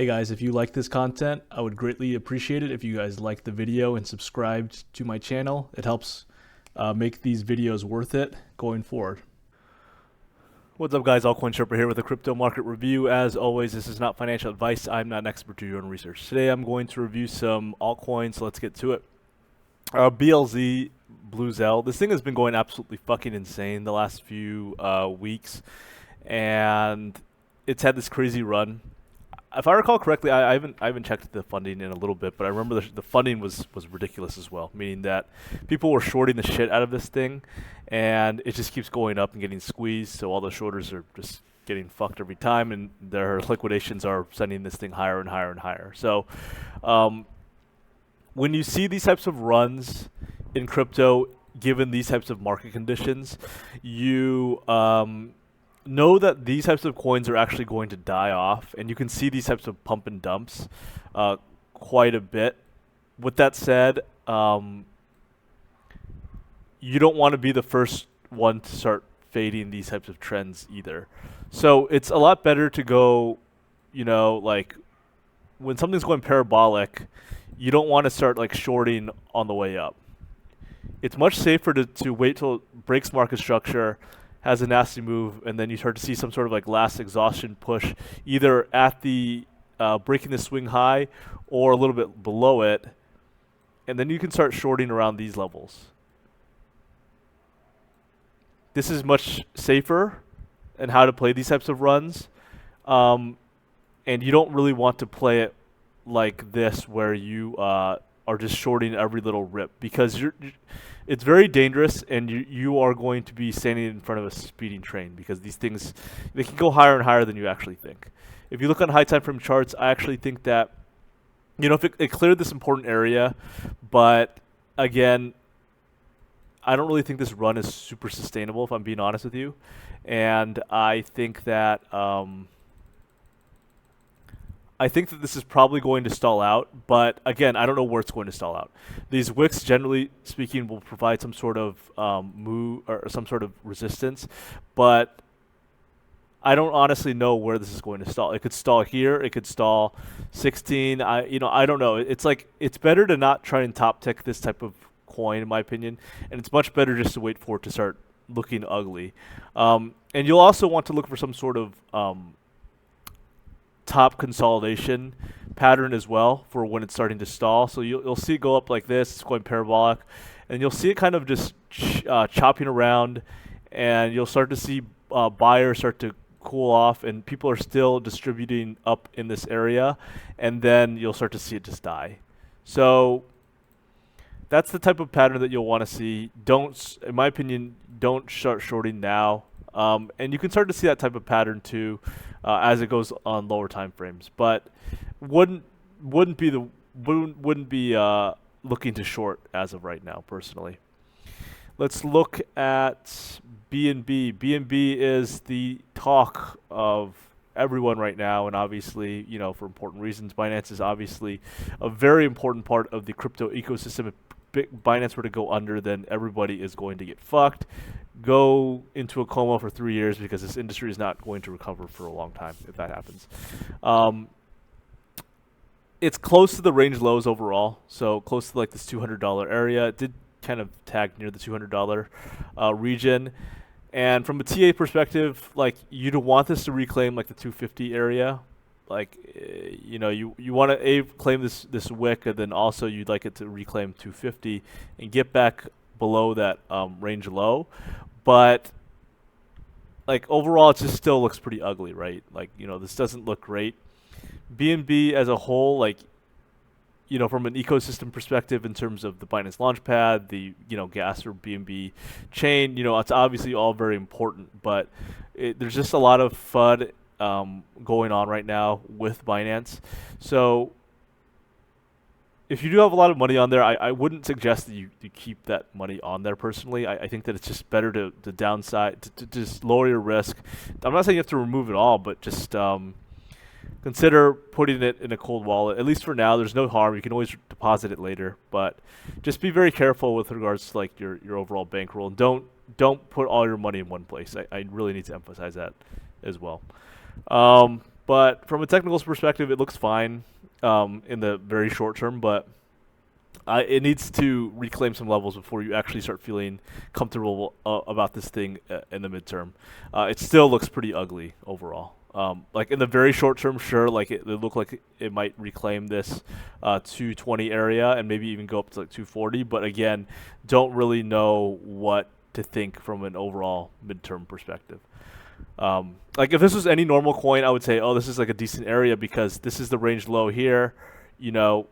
Hey guys, if you like this content, I would greatly appreciate it if you guys like the video and subscribed to my channel. It helps make these videos worth it going forward. What's up, guys? Altcoin Sherpa here with a crypto market review. As always, this is not financial advice. I'm not an expert to your own research. Today, I'm going to review some altcoins, so let's get to it. BLZ Bluezelle. This thing has been going absolutely fucking insane the last few weeks, and it's had this crazy run. If I recall correctly, I haven't checked the funding in a little bit, but I remember the funding was ridiculous as well, meaning that people were shorting the shit out of this thing, and it just keeps going up and getting squeezed. So all the shorters are just getting fucked every time, and their liquidations are sending this thing higher and higher and higher. So when you see these types of runs in crypto, given these types of market conditions, you know that these types of coins are actually going to die off, and you can see these types of pump and dumps quite a bit. With that said, you don't want to be the first one to start fading these types of trends either. So it's a lot better to go, like when something's going parabolic, you don't want to start like shorting on the way up. It's much safer to wait till it breaks market structure, has a nasty move, and then you start to see some sort of like last exhaustion push, either at the breaking the swing high or a little bit below it, and then you can start shorting around these levels. This is much safer in how to play these types of runs, and you don't really want to play it like this where you are just shorting every little rip, because it's very dangerous, and you are going to be standing in front of a speeding train, because these things, they can go higher and higher than you actually think. If you look on high time frame charts, I actually think that, if it cleared this important area, but again, I don't really think this run is super sustainable, if I'm being honest with you. And I think that this is probably going to stall out, but again, I don't know where it's going to stall out. These wicks, generally speaking, will provide some sort of move or some sort of resistance, but I don't honestly know where this is going to stall. It could stall here. It could stall 16. I don't know. It's better to not try and top tick this type of coin, in my opinion, and it's much better just to wait for it to start looking ugly. And you'll also want to look for some sort of top consolidation pattern as well for when it's starting to stall. So you'll see it go up like this, it's going parabolic, and you'll see it kind of just chopping around, and you'll start to see buyers start to cool off, and people are still distributing up in this area, and then you'll start to see it just die. So that's the type of pattern that you'll want to see. In my opinion, don't start shorting now. And you can start to see that type of pattern too as it goes on lower time frames, but wouldn't be looking to short as of right now, personally. Let's look at BNB. BNB is the talk of everyone right now, and obviously, for important reasons. Binance is obviously a very important part of the crypto ecosystem. If Binance were to go under, then everybody is going to get fucked, go into a coma for 3 years, because this industry is not going to recover for a long time if that happens. It's close to the range lows overall, so close to like this $200 area. It did kind of tag near the $200 region, and from a TA perspective, like, you'd want this to reclaim like the 250 area. Like, you want to claim this wick, and then also you'd like it to reclaim 250 and get back below that range low. But like, overall, it just still looks pretty ugly, right? Like, this doesn't look great. BNB as a whole, like, from an ecosystem perspective, in terms of the Binance Launchpad, the gas or BNB chain, it's obviously all very important, but there's just a lot of FUD going on right now with Binance. So if you do have a lot of money on there, I wouldn't suggest that you keep that money on there personally. I think that it's just better to downside, to just lower your risk. I'm not saying you have to remove it all, but just consider putting it in a cold wallet, at least for now. There's no harm. You can always deposit it later, but just be very careful with regards to like your overall bankroll, and don't put all your money in one place. I really need to emphasize that as well. But from a technicals perspective, it looks fine in the very short term, but it needs to reclaim some levels before you actually start feeling comfortable about this thing in the midterm. It still looks pretty ugly overall. Like in the very short term, sure, like it looked like it might reclaim this 220 area and maybe even go up to like 240. But again, don't really know what to think from an overall midterm perspective. Like if this was any normal coin, I would say, oh, this is like a decent area because this is the range low here, you know,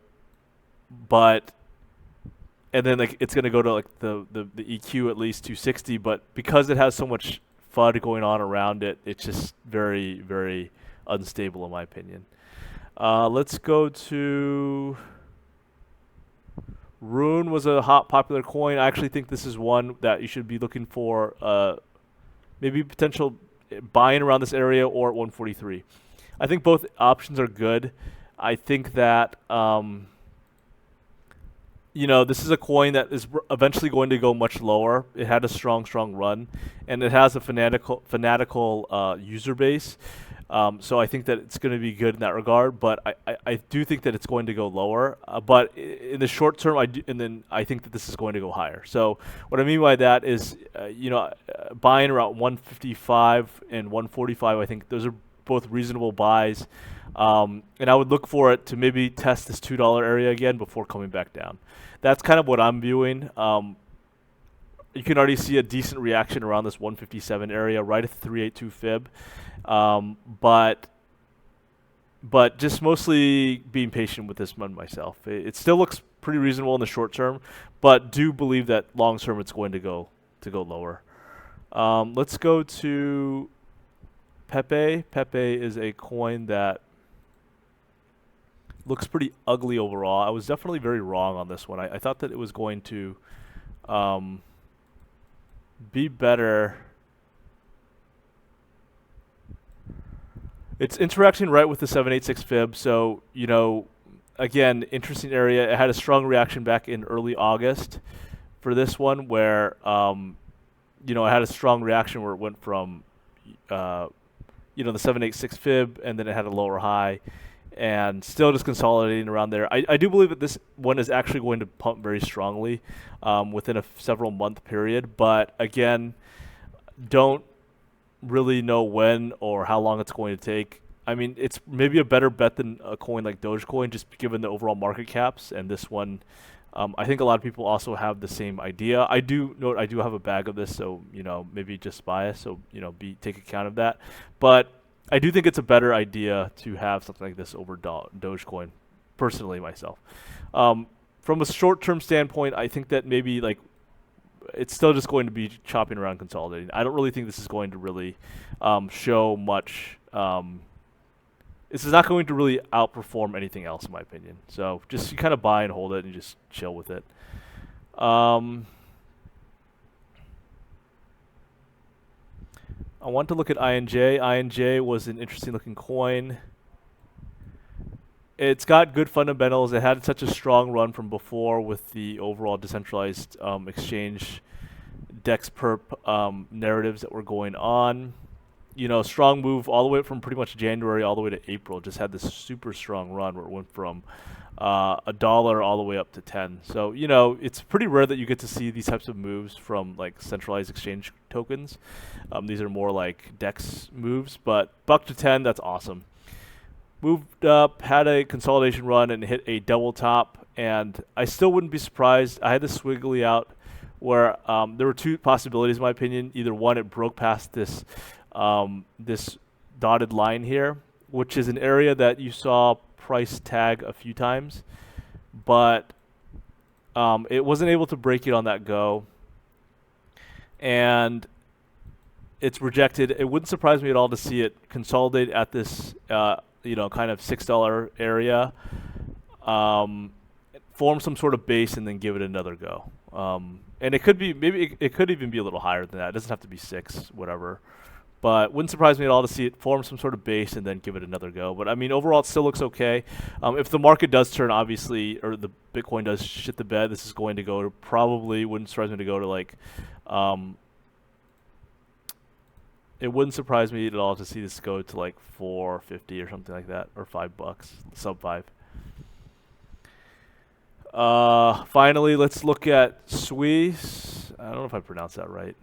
but and then like it's gonna go to like the EQ at least 260, but because it has so much FUD going on around it, it's just very, very unstable in my opinion. Let's go to RUNE. Was a hot popular coin. I actually think this is one that you should be looking for maybe potential buying around this area or at 143. I think both options are good. I think that you know, this is a coin that is eventually going to go much lower. It had a strong run, and it has a fanatical user base. So I think that it's going to be good in that regard. But I do think that it's going to go lower. But in the short term, and then I think that this is going to go higher. So what I mean by that is, you know, buying around 155 and 145. I think those are both reasonable buys. And I would look for it to maybe test this $2 area again before coming back down. That's kind of what I'm viewing. You can already see a decent reaction around this 157 area, right at the 382 fib. But just mostly being patient with this one myself. It still looks pretty reasonable in the short term, but do believe that long term it's going to go lower. Let's go to PEPE. PEPE is a coin that looks pretty ugly overall. I was definitely very wrong on this one. I thought that it was going to be better. It's interacting right with the 786 fib, so, you know, again, interesting area. It had a strong reaction back in early August for this one where, you know, it had a strong reaction where it went from, you know, the 786 fib, and then it had a lower high, and still just consolidating around there. I do believe that this one is actually going to pump very strongly within a several month period, but again, don't really know when or how long it's going to take. I mean, it's maybe a better bet than a coin like Dogecoin, just given the overall market caps, and this one, I think a lot of people also have the same idea. I do note I do have a bag of this, so, you know, maybe just bias, so, you know, take account of that. But I do think it's a better idea to have something like this over Dogecoin, personally myself. From a short-term standpoint, I think that maybe like it's still just going to be chopping around, consolidating. I don't really think this is going to really show much. This is not going to really outperform anything else, in my opinion. So just you kind of buy and hold it and just chill with it. I want to look at INJ. INJ was an interesting looking coin. It's got good fundamentals. It had such a strong run from before with the overall decentralized exchange DEX perp narratives that were going on. You know, strong move all the way from pretty much January all the way to April. Just had this super strong run where it went from $1 all the way up to 10. So, you know, it's pretty rare that you get to see these types of moves from like centralized exchange tokens. These are more like DEX moves, but buck to 10, that's awesome. Moved up, had a consolidation run, and hit a double top. And I still wouldn't be surprised. I had this squiggly out where there were two possibilities, in my opinion. Either one, it broke past this this dotted line here, which is an area that you saw price tag a few times, but it wasn't able to break it on that go, and it's rejected. It wouldn't surprise me at all to see it consolidate at this you know, kind of $6 area, form some sort of base, and then give it another go. And it could be, maybe it could even be a little higher than that. It doesn't have to be 6, whatever. But wouldn't surprise me at all to see it form some sort of base and then give it another go. But I mean, overall, it still looks okay. If the market does turn, obviously, or the Bitcoin does shit the bed, this is going to go to probably, wouldn't surprise me to go to like it wouldn't surprise me at all to see this go to like 4.50 or something like that, or $5, sub 5. Finally, let's look at SUI. I don't know if I pronounced that right.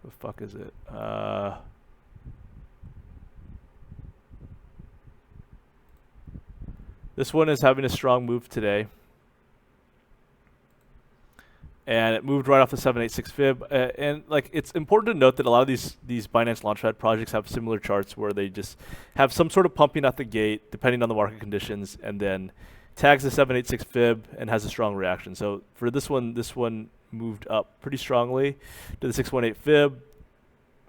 The fuck is it? This one is having a strong move today. And it moved right off the 786 fib. And like, it's important to note that a lot of these Binance Launchpad projects have similar charts where they just have some sort of pumping at the gate, depending on the market conditions, and then tags the 786 fib and has a strong reaction. So for this one moved up pretty strongly to the 618 fib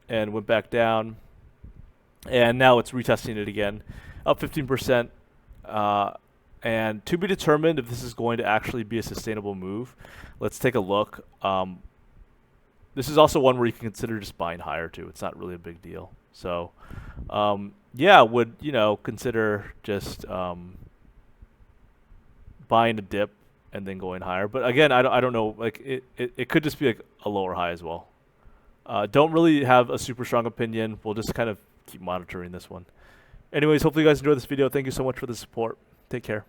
and went back down. And now it's retesting it again, up 15%. And to be determined if this is going to actually be a sustainable move. Let's take a look. This is also one where you can consider just buying higher too. It's not really a big deal. So, yeah, would consider just buying a dip and then going higher. But again, I don't know. Like it could just be like a lower high as well. Don't really have a super strong opinion. We'll just kind of keep monitoring this one. Anyways, hopefully you guys enjoyed this video. Thank you so much for the support. Take care.